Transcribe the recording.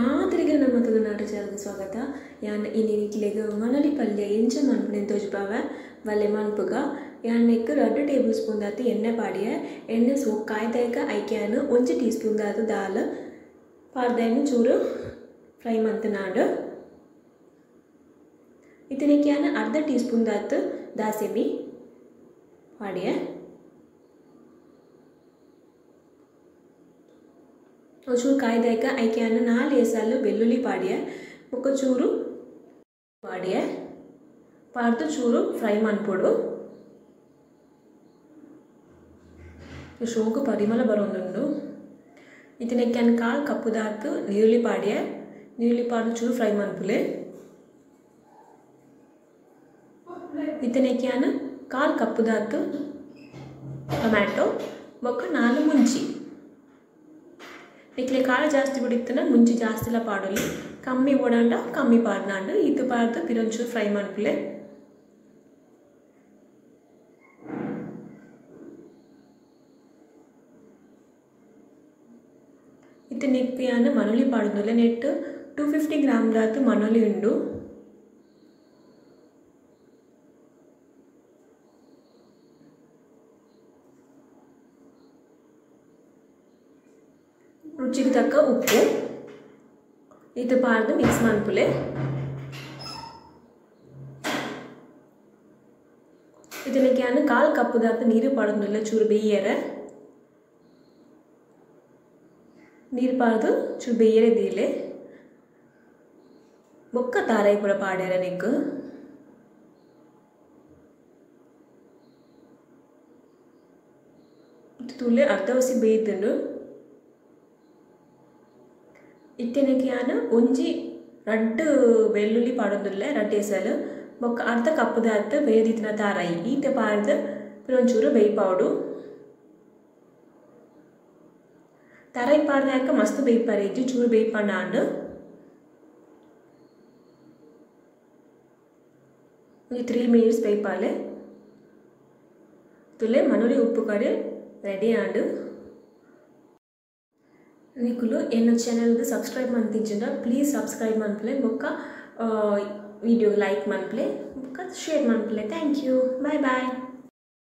ಮಾತರಿಗೆ ನಮ್ಮ ತುಳುನಾಡು ಚಾನಲ್ಗೆ ಸ್ವಾಗತ. ಯಾನ್ ಇನ್ನಿಕ್ಲೆಗ್ ಮನಲಿ ಪಲ್ಯ ಎಂಚ ಮನ್ಪುನೆನ್ ತೋಜ್ಪಾವೆ ವಲ್ಲೆ ಮನ್ಪುಗ ಯಾನ್ ನೆಕ್ 2 ಟೇಬಲ್ ಸ್ಪೂನ್ ದಾತು ಎಣ್ಣೆ ಪಾಡಿಯ ಎಣ್ಣೆ ಸೋಕ್ ಕಾಯ್ದಾಯಕ ಐಕ್ಯಾನ್ 1 ಟೀ ಸ್ಪೂನ್ ದಾತು ದಾಲ್ ಪಾಡ್ದಾಯನು ಚೂರು ಫ್ರೈ ಮಂತನಾಡು ಇದನಿಕ್ಯಾನ್ ಅರ್ಧ ಟೀ ಸ್ಪೂನ್ ದಾತು ದಾಸೆಮಿ ಪಾಡಿಯ चूर कायदायक ऐक्यान 4 एसालु बेल्लुल्ली पाडिय ओक चूरू पाडिय पाड्तु चूरू फ्रೈ मन्पोडु शोक परिमल बरोंदुंडु इतनेक्यान 1/4 कप्पु दातु नीरुल्ली पाडिय नीरुल्ली पाड्तु चूरू फ्रೈ मन्पुले इतनेक्यान 1/4 कप्पु दातु टೊಮ್ಯಾಟೊ ओक 4 मुंची निकले काल जास्ती बिड़ना मुंची जास्ती पाडोली कम्मी ओडांड कम्मी पाडनांड इतु पाड्तु पिरंचू फ्रೈ मन्पुले इतु निप्पियान मनोली पाडुंदुल्ले नेट 250 ग्राम दातु मनोली उंडु रुचिगे तक्क उप्पु इतु पाड्दु मिक्स मन्पुले इदनिक्यान 1/4 कप्पु दातु नीरु पाडुंदुल्ले चूरू बेय्यरे नीरु पाड्दु चूरू बेय्यरे दीले बोक्क ताराई पूरा पाडेरे निक्कु तुले अर्धवसी बेय्यदुंडु इतनेक्यान ಒಂಜಿ 2 ಬೆಳ್ಳುಳ್ಳಿ ಪಾಡೋದುಲ್ಲೆ 2 ಎಸಲು ಬೊಕ್ಕ ಅರ್ಧ ಕಪ್ ದಾತ ಬೇದಿತಿನ ತಾರಾಯಿ ಈತೆ ಪಾಡ್ದು ಒಂಚೂರು ಬೇಯ್ಪಾವಡು ತಾರಾಯಿ ಪಾಡ್ದಾಕ ಮಸ್ತ್ ಬೇಯ್ಪಾರೇಜಿ ಚೂರು ಬೇಯ್ಪಣ್ಣಾಂಡು ಒಂದು 3 ಮಿನಿಟ್ಸ್ ಬೇಯ್ಪಾಲೆ ತುಲೆ ಮನೋಲಿ ಉಪ್ಪು ಕಡೆ ರೆಡಿ ಆಂಡು निकुलु एन्न चैनल गे सब्सक्राइब मन्तिंचुंड प्लीज सब्सक्राइब मन्पले बोक्क वीडियो लाइक मन्पले बोक्क शेयर मन्पले थैंक यू बाय बाय।